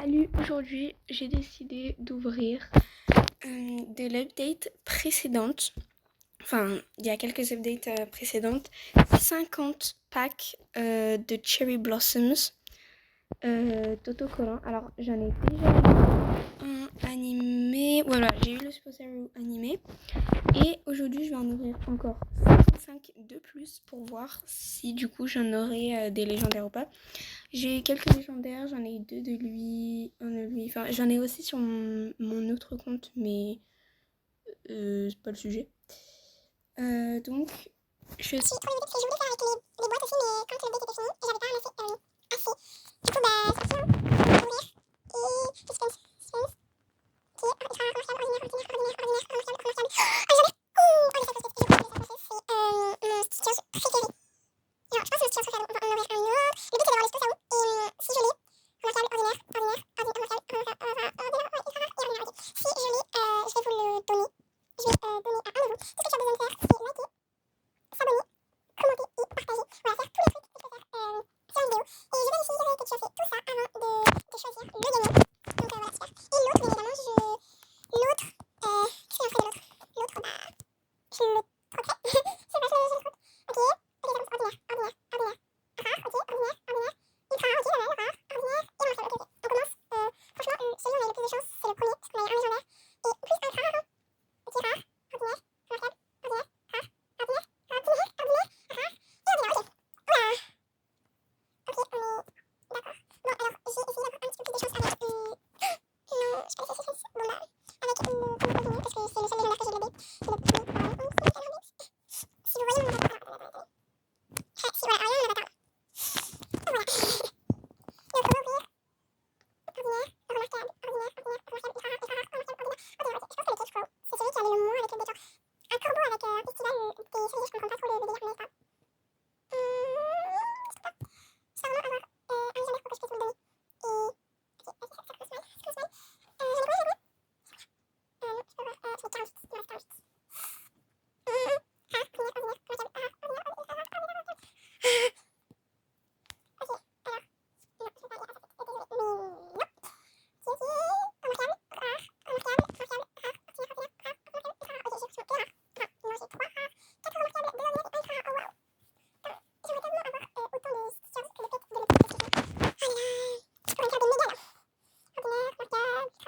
Salut, aujourd'hui j'ai décidé d'ouvrir de l'update précédente, enfin il y a quelques updates précédentes, 50 packs de Cherry Blossoms d'autocollants. Alors j'en ai déjà un animé, voilà j'ai eu le Super Hero animé et aujourd'hui je vais en ouvrir encore 55 de plus pour voir si du coup j'en aurai des légendaires ou pas. J'ai eu quelques légendaires, j'en ai eu deux de lui, un de lui, enfin j'en ai aussi sur mon autre compte, mais c'est pas le sujet. Donc, je suis... J'ai trouvé une vidéo que je voulais faire avec les boîtes aussi, mais quand le date était fini, j'avais pas ramassé assez. Du coup, c'est parti, hein. On va ouvrir. Et suspense. Qui est rare, remarquable, ordinaire, remarquable. Oh, les sacoches, c'est mon sticker préféré. Alors, je pense que c'est le sticker préféré, on va en ouvrir un autre. Le but c'est d'avoir les Spectrum. Et si je l'ai, remarquable, ordinaire, ordinaire, ok. Si je l'ai, je vais vous le donner. Je vais donner à un de vous. Tout ce que tu as besoin de faire, c'est liker, s'abonner, commenter et partager. Voilà, faire tous les trucs que tu peux faire sur une vidéo. Et je vérifierai que tu as fait tout ça avant de choisir le gagnant. Donc voilà, super. Et l'autre, bien évidemment, l'autre, qu'est-ce qu'il y a après de l'autre? L'autre, je le troquerai. Je sais pas, je le troque. Ok, les annonces ordinaire. Rare, ok, ordinaire. Ultra rare, ok, pas mal, rare, ordinaire et remarquable, ok. On commence, franchement, celui où on a le plus de chance, c'est le premier, parce qu'on a eu un légendaire. Et plus un rare, hein. Ok, rare, ordinaire, remarquable, ordinaire, rare, ordinaire, rare, et ordinaire, ok. Oula! Ok, on est d'accord. Bon, alors, j'ai essayé d'avoir un petit peu plus de chance avec non, je sais pas si c'est celle-ci. Bon, bah, avec le premier, parce que c'est le seul légendaire que j'ai de la bête. C'est le premier, si vous voyez mon avatar, si, voilà, regardez mon avatar. Voilà. Donc, on va ouvrir. Ordinaire, remarquable, ultra rare, remarquable, ordinaire, ok. Je pense que le Cage Crow, c'est celui qui a le moins avec le béton. Un corbeau avec un festival, des cerises, je comprends pas trop le délire, mais pas. Je dois vraiment avoir un légendaire pour que je puisse vous le donner. Et. Ok, vas-y, ça commence mal, J'en ai combien? Non, je peux voir. J'en ai 48, il m'en reste 48. Rare, ordinaire, remarquable, ordinaire. Ok, alors. Non, je vais pas lire à sa tête, désolée. Mais non. Ok, remarquable, rare, remarquable, rare, ordinaire, rare, remarquable, ultra rare. Ok, j'ai franchement que rare. Rare. Non, j'ai 3 rares, 4 remarquables, 2 ordinaires et 1 ultra rare. Oh waouh. J'aimerais tellement avoir autant de stickers que de pets de l'autre côté. Oh là là. Je pourrais me faire des méga là. Ordinaire, remarquable, ultra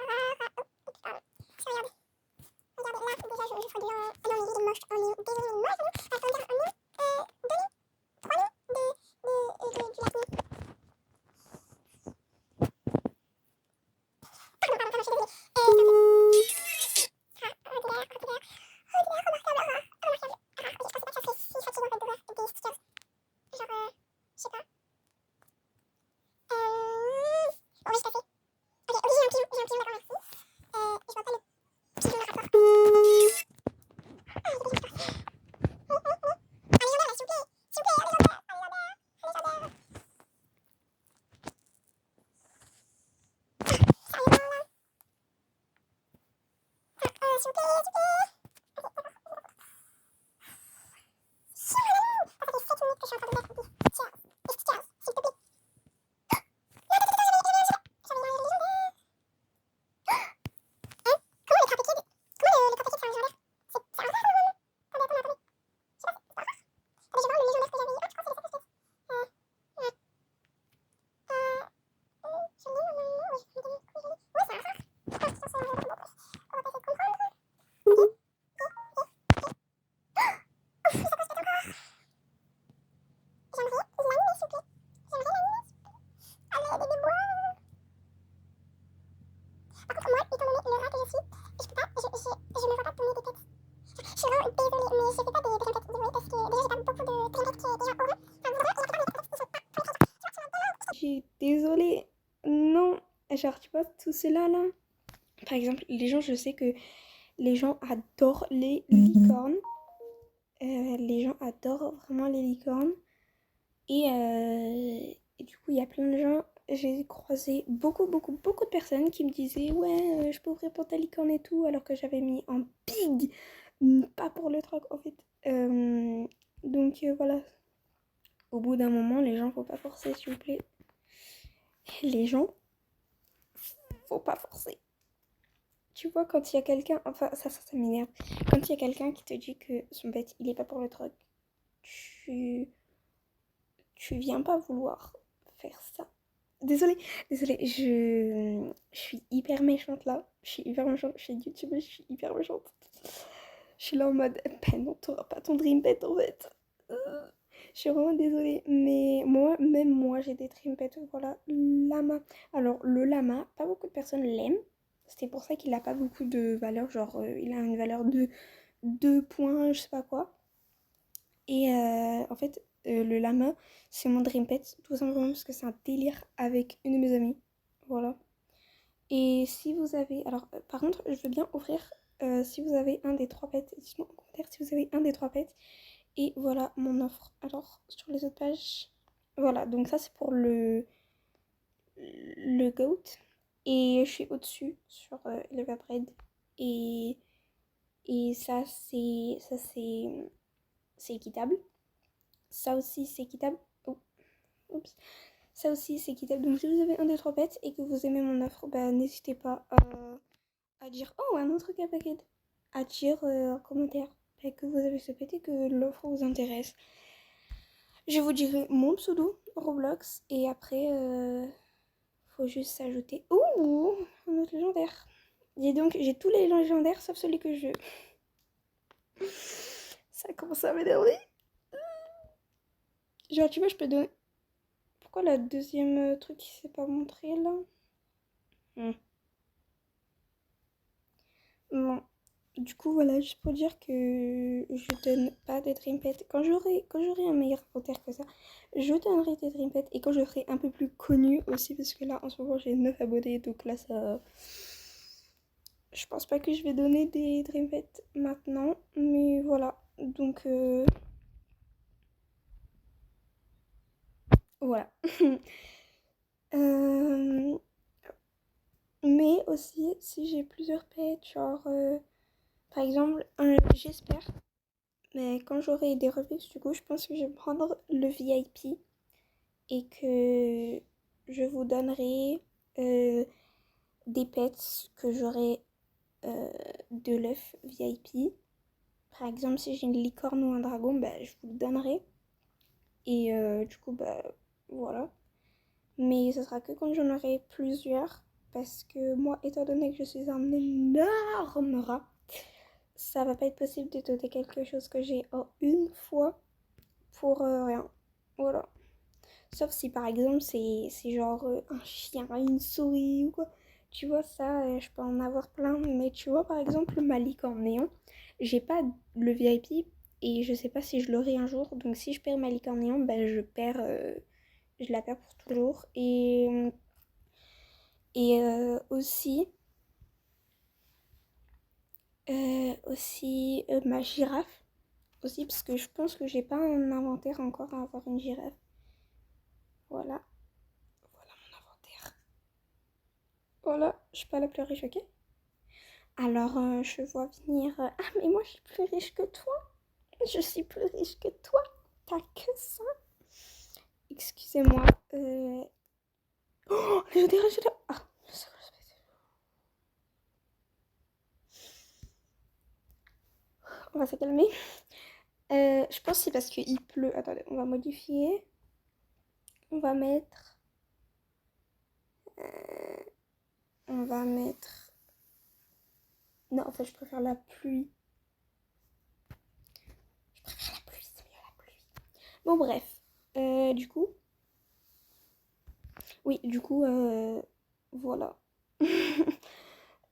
rare. Oh, pardon. Je regarde. Regardez, là, déjà, je ferai bilan. Ah non, il est moche. Oh, il est désolé, il est moche. Attends, regarde, 1 000, 2 000, 3 000 du Lightning. Pardon, je suis désolée. Ordinaire, remarquable, rare, remarquable, rare. Ok, je pensais pas que ça serait si fatigant en fait d'ouvrir des stickers. Genre, je sais pas. Bon, oui, je t'ai fait. Ok, oui, j'ai un pigeon, d'accord, merci. Je vois pas le pigeon de rapport. Ah, il y a des pigeons qui partent. Un légendaire, là, s'il vous plaît. S'il vous plaît, un légendaire. Un légendaire. Sérieusement, là. S'il vous plaît, s'il vous plaît. Ok, d'accord. Ça fait 7 minutes que je suis en train de mettre des stickers. Des stickers, s'il te plaît. Non, attends, j'avais un légendaire. Hein? Comment le Trapékid? Comment le Trapékid, c'est un légendaire? C'est un rare, normalement. Attendez. Je sais pas, c'est pas rare. Attendez, je vais voir le légendaire que j'avais eu. Ah, je crois que c'est les sacoches, peut-être. Je l'ai normalement. Oui, je l'ai donné. Oui, je l'ai. Ouais, c'est un rare. Pourquoi est-ce que c'est un légendaire? Bon, on va pas essayer de comprendre. Ok. Les sacoches, peut-être encore. J'aimerais l'animer, s'il vous plaît. J'aimerais l'animer. Allez, bébé bois. Par contre, moi, étant donné le rat que je suis, je peux pas, je me vois pas donner des têtes. Je suis vraiment désolée, mais je fais pas des dream têtes, désolée, parce que déjà, j'ai pas beaucoup de dream têtes que des gens auront. Enfin, vraiment, il y a pas mal de têtes qui sont pas pour les gens. Je suis désolée. Non, genre tu vois, tout cela là. Par exemple, les gens, je sais que les gens adorent les licornes. Les gens adorent vraiment les licornes. Et du coup, il y a plein de gens. J'ai croisé beaucoup de personnes qui me disaient ouais, je peux ouvrir pour ta licorne et tout, alors que j'avais mis en pig, pas pour le troc en fait. Donc voilà. Au bout d'un moment, les gens, faut pas forcer, s'il vous plaît. Les gens, faut pas forcer. Tu vois, quand il y a quelqu'un, enfin ça m'énerve, quand il y a quelqu'un qui te dit que son pet il est pas pour le troc, tu viens pas vouloir faire ça. Désolée, je suis hyper méchante là. Je suis hyper méchante. Je suis YouTube, je suis hyper méchante. Je suis là en mode, ben non, t'auras pas ton dream pet en fait. Je suis vraiment désolée. Mais même moi, j'ai des dream pets. Voilà, lama. Alors, le lama, pas beaucoup de personnes l'aiment. C'est pour ça qu'il a pas beaucoup de valeur. Genre, il a une valeur de 2 points, je sais pas quoi. Et en fait, le lama, c'est mon dream pet, tout simplement parce que c'est un délire avec une de mes amies. Voilà. Et si vous avez... Alors, par contre, je veux bien offrir, si vous avez un des 3 pets, dites-moi en commentaire si vous avez un des 3 pets. Et voilà mon offre. Alors, sur les autres pages... Voilà, donc ça c'est pour le goat. Et je suis au-dessus sur Elevabread. Et, et c'est équitable. Ça aussi, c'est équitable. Oh, oups. Ça aussi, c'est équitable. Donc, si vous avez un des 3 pets et que vous aimez mon offre, bah, n'hésitez pas à dire oh, un autre cas paquet. À dire en commentaire bah, que vous avez ce pet et que l'offre vous intéresse. Je vous dirai mon pseudo Roblox et après, faut juste s'ajouter. Ouh, un autre légendaire. Dis donc, j'ai tous les légendaires sauf celui que je veux. Ça commence à m'énerver. Genre, tu vois, je peux donner. Pourquoi la deuxième truc qui s'est pas montré là? Bon. Du coup, voilà, juste pour dire que je donne pas de dream pet. Quand j'aurai un meilleur inventaire que ça, je donnerai des dream pet. Et quand je serai un peu plus connue aussi, parce que là, en ce moment, j'ai 9 abonnés. Donc là, ça... Je pense pas que je vais donner des dream pet maintenant. Mais voilà. Donc, voilà. Euh, Mais aussi, si j'ai plusieurs pets, genre, par exemple, j'espère, mais quand j'aurai des revenus, du coup, je pense que je vais prendre le VIP et que je vous donnerai des pets que j'aurai de l'œuf VIP. Par exemple, si j'ai une licorne ou un dragon, bah, je vous le donnerai. Et du coup, bah, voilà. Mais ce sera que quand j'en aurai plusieurs. Parce que moi, étant donné que je suis un énorme rat, ça va pas être possible de donner quelque chose que j'ai en une fois pour rien. Voilà. Sauf si par exemple c'est genre un chien, une souris ou quoi. Tu vois, ça, je peux en avoir plein. Mais tu vois, par exemple, ma licorne néon, j'ai pas le VIP et je sais pas si je l'aurai un jour. Donc si je perds ma licorne néon, ben je la perds pour toujours. Et aussi ma girafe. Aussi, parce que je pense que j'ai pas un inventaire encore à avoir une girafe. Voilà. Voilà mon inventaire. Voilà, je suis pas la plus riche, ok? Alors, je vois venir... Ah, mais moi, je suis plus riche que toi. Je suis plus riche que toi. T'as que ça. Excusez-moi. Oh, je dirais... Ah, on va se calmer. Je pense que c'est parce qu'il pleut. Attendez, on va modifier. On va mettre... on va mettre... Non, en fait, je préfère la pluie. Je préfère la pluie, c'est mieux la pluie. Bon, bref. Du coup... Oui, du coup, voilà.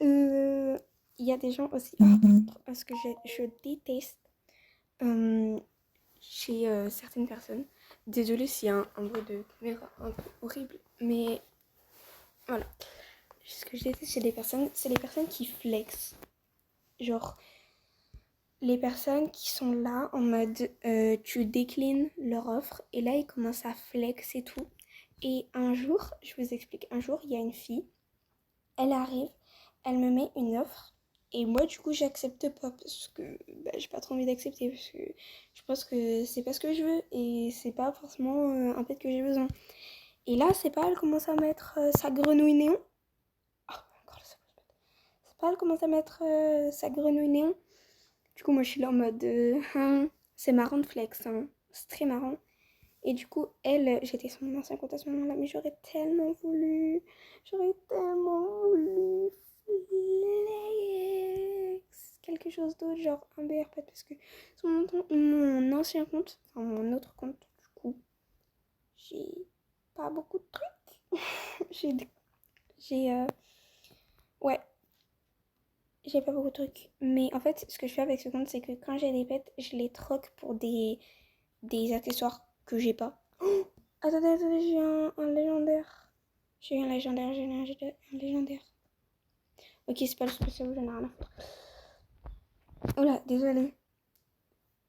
Il y a des gens aussi... Parce que je déteste chez certaines personnes. Désolée s'il y a un bruit de caméra un peu horrible. Mais voilà. Ce que je déteste chez des personnes, c'est les personnes qui flexent. Genre, les personnes qui sont là en mode tu déclines leur offre et là ils commencent à flex et tout. Et un jour, je vous explique, un jour il y a une fille, elle arrive, elle me met une offre et moi du coup j'accepte pas parce que bah, j'ai pas trop envie d'accepter parce que je pense que c'est pas ce que je veux et c'est pas forcément un pet que j'ai besoin. Et là c'est pas, elle commence à mettre sa grenouille néon. Oh, pas, elle commence à mettre sa grenouille néon. Du coup, moi, je suis là en mode, c'est marrant de flex, hein. C'est très marrant. Et du coup, elle, j'étais sur mon ancien compte à ce moment-là, mais j'aurais tellement voulu flex quelque chose d'autre, genre un BR peut-être, parce que sur mon ancien compte, enfin mon autre compte, du coup, j'ai pas beaucoup de trucs. j'ai, ouais, j'ai pas beaucoup de trucs. Mais en fait, ce que je fais avec ce compte, c'est que quand j'ai des pets, je les troque pour des accessoires que j'ai pas. Oh, attendez, j'ai un légendaire. J'ai eu un légendaire, un légendaire. Ok, c'est pas le spécial, j'en ai rien à foutre. Oula, désolée.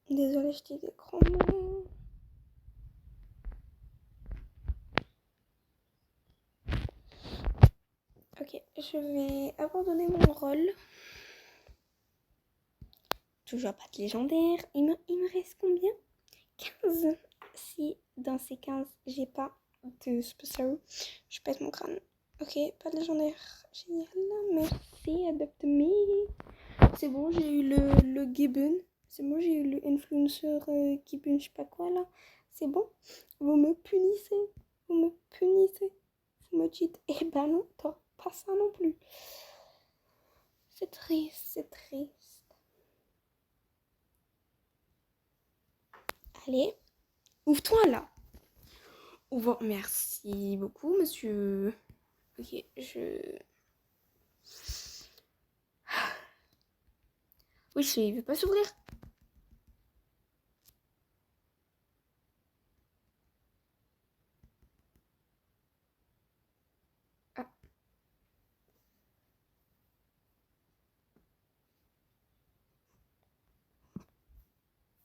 Désolée, je dis des grands mots. Ok, je vais abandonner mon rôle. Toujours pas de légendaire. Il me reste combien? 15. Si dans ces 15, j'ai pas de spécial, je pète mon crâne. Ok, pas de légendaire. Génial, merci, adopte-me. C'est bon, j'ai eu le Gibbon. C'est bon, j'ai eu le influenceur Gibbon, je sais pas quoi là. C'est bon, vous me punissez. Vous me punissez. Vous me dites, eh ben non, t'as pas ça non plus. C'est triste, c'est triste. Allez, ouvre-toi là. Ouvre. Merci beaucoup, monsieur. Ok, oui, il veut pas s'ouvrir. Ah.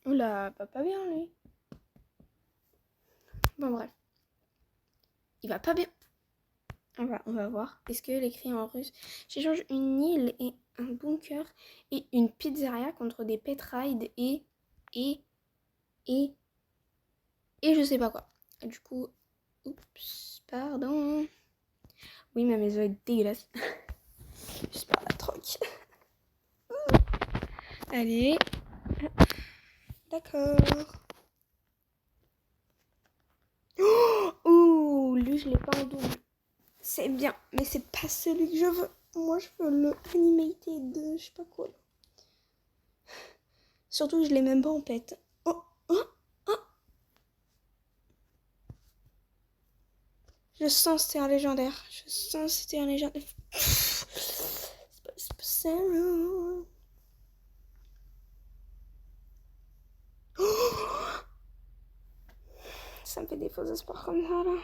Oula, pas bien lui. Bon bref. Il va pas bien. On va voir. Est-ce que l'écrit en russe? J'échange une île et un bunker et une pizzeria contre des pet rides et je sais pas quoi. Et du coup, oups, pardon. Oui, ma maison est dégueulasse. J'espère la troc. Allez. D'accord. Oh, lui, je l'ai pas en double. C'est bien, mais c'est pas celui que je veux. Moi, je veux le animated de je sais pas quoi. Surtout que je l'ai même pas en pet. Oh, oh, oh. Je sens que c'était un légendaire. Je sens que c'était un légendaire. C'est pas ça. Oh, ça me fait des faux espoirs comme ça là.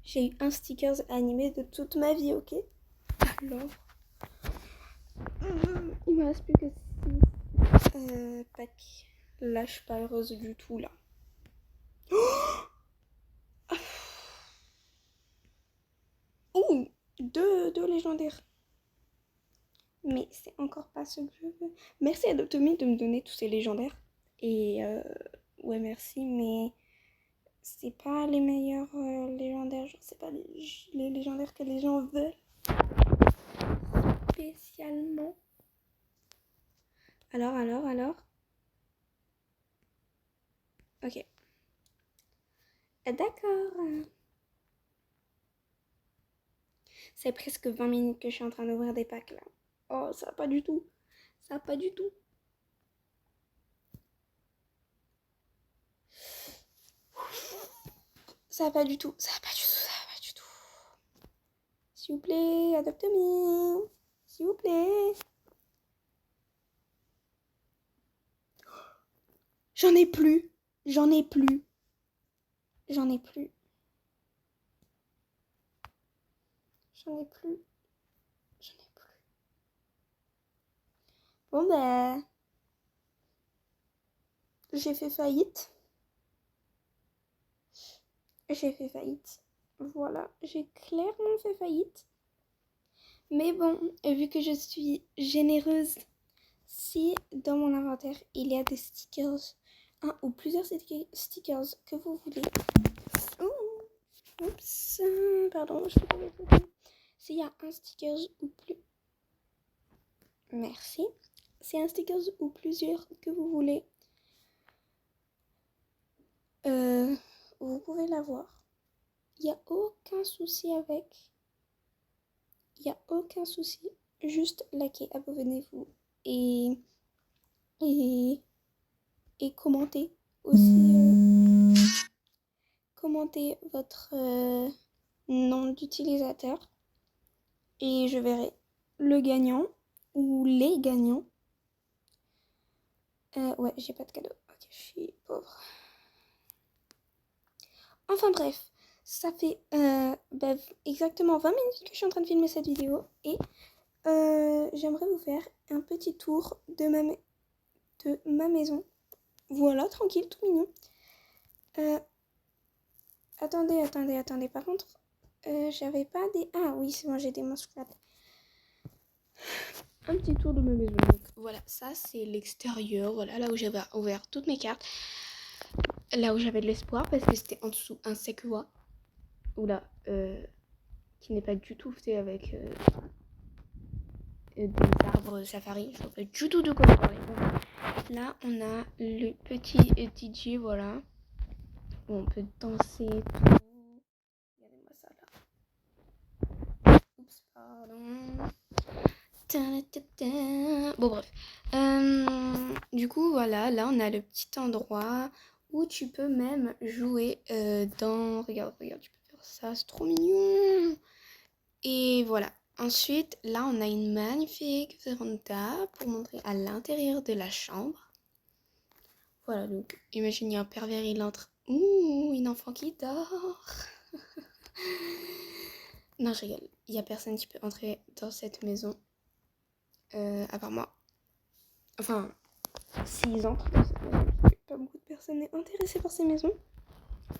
J'ai eu un sticker animé de toute ma vie, ok? Alors, il me reste plus que 6 packs. Là, je suis pas heureuse du tout là. Oh, deux légendaires. Mais c'est encore pas ce que je veux. Merci à Adoptomy de me donner tous ces légendaires. Et ouais, merci, mais c'est pas les meilleurs légendaires. Genre, c'est pas les légendaires que les gens veulent. Spécialement. Alors. Ok. D'accord. C'est presque 20 minutes que je suis en train d'ouvrir des packs là. Oh, ça va pas du tout. Ça va pas du tout. Ça va pas du tout. Ça va pas du tout. Ça va pas du tout. S'il vous plaît, adopte-moi. S'il vous plaît. J'en ai plus. J'en ai plus. J'en ai plus. J'en ai plus. J'en ai plus. Bon ben, j'ai fait faillite. J'ai fait faillite. Voilà, j'ai clairement fait faillite. Mais bon, vu que je suis généreuse, si dans mon inventaire il y a des stickers, un ou plusieurs stickers que vous voulez. Oups, pardon, je vais vous dire. S'il y a un sticker ou plus... Merci. C'est un sticker ou plusieurs que vous voulez. Vous pouvez l'avoir. Il n'y a aucun souci avec. Il n'y a aucun souci. Juste likez, abonnez-vous et commentez aussi. Commentez votre nom d'utilisateur et je verrai le gagnant ou les gagnants. Ouais, j'ai pas de cadeau. Ok, je suis pauvre. Enfin bref, ça fait exactement 20 minutes que je suis en train de filmer cette vidéo et j'aimerais vous faire un petit tour de ma maison. Voilà, tranquille, tout mignon. Attendez. Par contre, j'avais pas des... Ah oui, c'est bon, j'ai des mascottes. Un petit tour de ma maison. Donc, voilà, ça c'est l'extérieur. Voilà, là où j'avais ouvert toutes mes cartes. Là où j'avais de l'espoir parce que c'était en dessous un Sekua. Oula, qui n'est pas du tout fait avec des arbres safari. Je vois pas du tout de quoi parler. Là, on a le petit DJ, voilà. Où on peut danser, tout. Regardez-moi ça là. Oups, pardon. Bon, bref. Du coup, voilà, là, on a le petit endroit où tu peux même jouer dans... Regarde, tu peux faire ça, c'est trop mignon. Et voilà. Ensuite, là, on a une magnifique véranda pour montrer à l'intérieur de la chambre. Voilà, donc, imagine, il y a un pervers, il entre. Ouh, une enfant qui dort. Non, je rigole. Il n'y a personne qui peut entrer dans cette maison. À part moi. Enfin, s'ils entrent dans cette maison. Pas beaucoup de personnes sont intéressées par ces maisons.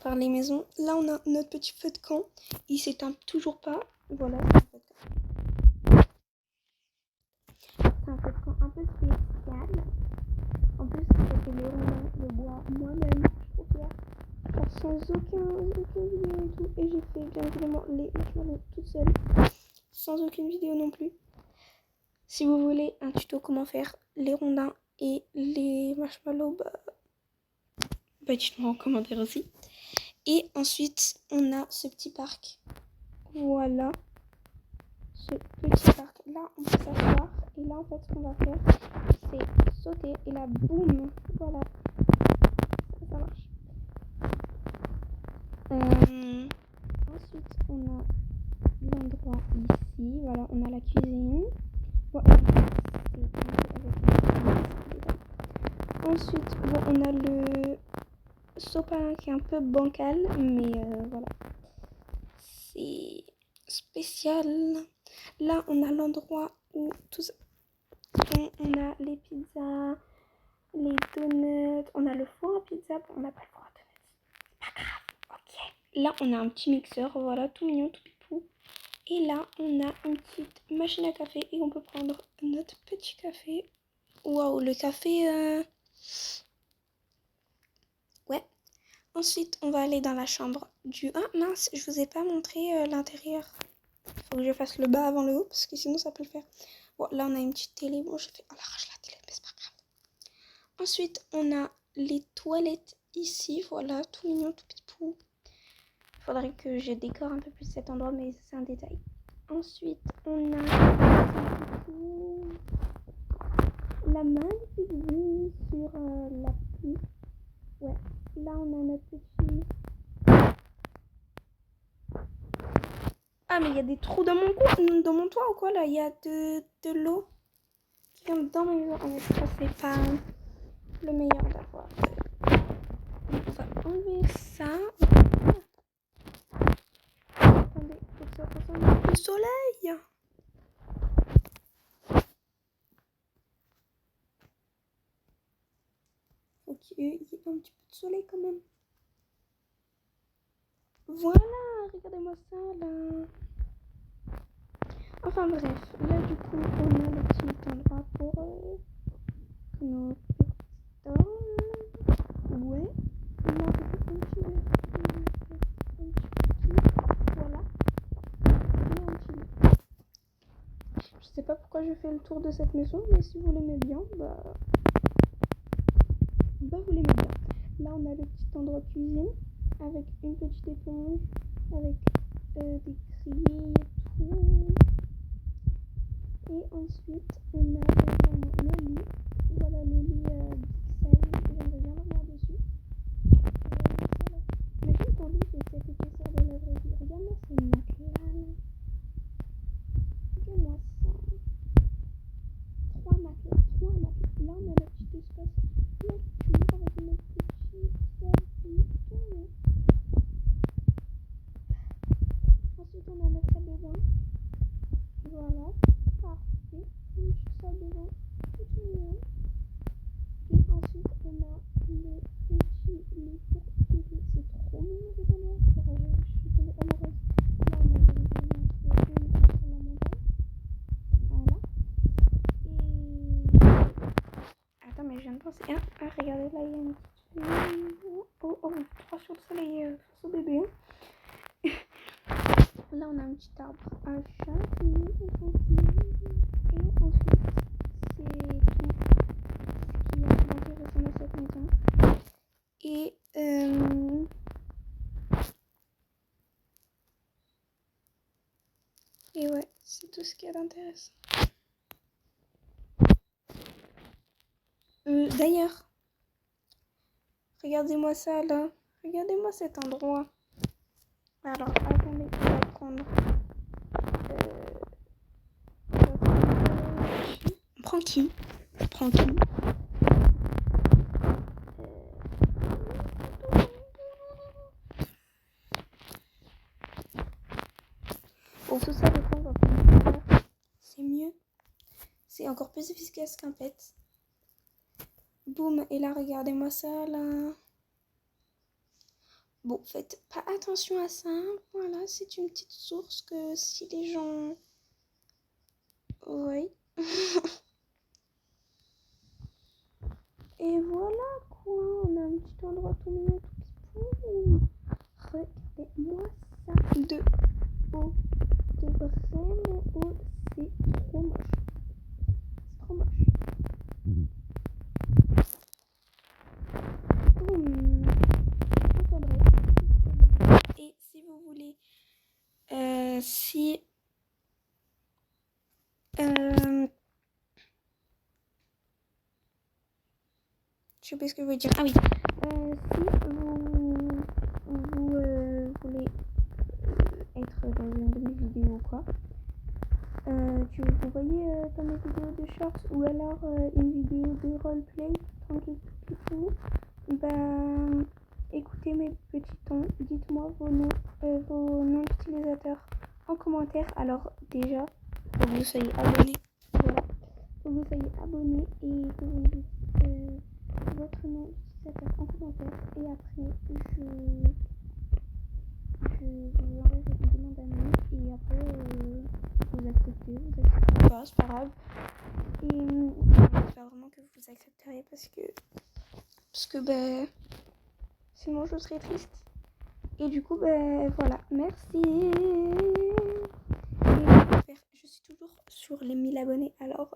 Par les maisons. Là, on a notre petit feu de camp. Il s'éteint toujours pas. Voilà, c'est un feu de camp. C'est un feu de camp un peu spécial. En plus, j'ai fait les rondins de bois moi-même. Je suis trop fière. Genre sans aucune vidéo et tout. Et j'ai fait bien évidemment les marshmallows toute seule. Sans aucune vidéo non plus. Si vous voulez un tuto comment faire les rondins et les marshmallows, dites-moi en commentaire aussi. Et ensuite, on a ce petit parc. Voilà. Ce petit parc. Là, on peut s'asseoir. Et là, en fait, ce qu'on va faire, c'est sauter. Et là, boum. Voilà. Ça marche. Ensuite, on a l'endroit ici. Voilà, on a la cuisine. Bon, ensuite, bon, on a le sopalin qui est un peu bancal, mais voilà. C'est spécial. Là, on a l'endroit où tout ça... On a les pizzas, les donuts, on a le four à pizza. Bon, on n'a pas le four à donuts. C'est pas grave, ok. Là, on a un petit mixeur, voilà, tout mignon, tout pipou. Et là, on a une petite machine à café et on peut prendre notre petit café. Waouh, le café... Ouais. Ensuite, on va aller dans la chambre du... Ah mince, je vous ai pas montré l'intérieur. Faut que je fasse le bas avant le haut parce que sinon ça peut le faire. Bon, là, on a une petite télé. Bon, je fais à l'arrache la télé, mais c'est pas grave. Ensuite, on a les toilettes ici. Voilà, tout mignon, tout pipou. Il faudrait que je décore un peu plus cet endroit, mais c'est un détail. Ensuite, on a la magnifique vue sur la pluie. Ouais, là on a notre petit... Ah, mais il y a des trous dans mon toit ou quoi là? Il y a de l'eau qui vient dans ma maison. En fait, ça c'est pas le meilleur d'avoir. On va enlever ça. Attendez, faut que ça ressemble à du soleil. Faut qu'il y ait un petit peu de soleil quand même. Voilà, regardez-moi ça là. Enfin bref, là du coup on a le petit endroit pour nos petits ouais. Là, voilà. Je sais pas pourquoi je fais le tour de cette maison, mais si vous l'aimez bien, vous l'aimez bien. Là, on a le petit endroit cuisine avec une petite éponge, avec des criers et tout. Et ensuite, on a évidemment le lit. Voilà le lit big size. J'aimerais bien dormir dessus. Imagine ton lit, c'est cette épaisseur de la vraie vie. Regarde-moi ces matelas là. Regarde-moi ça. 3 matelas. Là, on a le petit espace lecture avec notre petit tapis. Ensuite, on a notre salle de bain. Voilà, parfait. Une petite salle de bain. Tout mignon. Et ensuite, on a le petit lit pour bébé. C'est trop mignon cet endroit. Je suis tombée amoureuse. Là, on a le lit sur la montagne. Voilà. Et... Attends, mais je viens de penser. Ah, regardez, là, il y a une petite... Oh, 3 jours de soleil face au bébé. Là, on a un petit arbre à chat qui est tranquille. Et ensuite, c'est tout ce qui est intéressant dans cette maison. Et ouais, c'est tout ce qu'il y a d'intéressant. D'ailleurs, regardez-moi ça là. Regardez-moi cet endroit. Alors, attendez, on va prendre... On prend qui? Pour tout ça, des fois, on va prendre... C'est mieux. C'est encore plus efficace qu'un pet. Boum, et là, regardez-moi ça, là. Bon, faites pas attention à ça. Voilà, c'est une petite source que si les gens... Oui. Et voilà, quoi. On a un petit endroit tout mignon, tout petit. Regardez-moi ça de haut. De vraiment haut. C'est trop moche. C'est trop moche. Boum. Enfin bref. Et si vous voulez... je sais pas ce que je voulais dire. Ah oui. Si vous voulez être dans une de mes vidéos ou quoi, que vous voyez dans mes vidéos de shorts ou alors une vidéo de roleplay tranquille tout, écoutez mes petits tons, dites-moi vos noms d'utilisateurs en commentaire. Alors déjà, faut que vous soyez abonnés. Voilà, faut que vous soyez abonnés et que vous dites votre nom d'utilisateur en commentaire. Et après, je vous enverrai une demande d'amis et après vous acceptez pas, c'est pas grave. Et j'espère vraiment que vous accepterez parce que sinon je serais triste. Et du coup voilà, merci. Et je suis toujours sur les 1000 abonnés, alors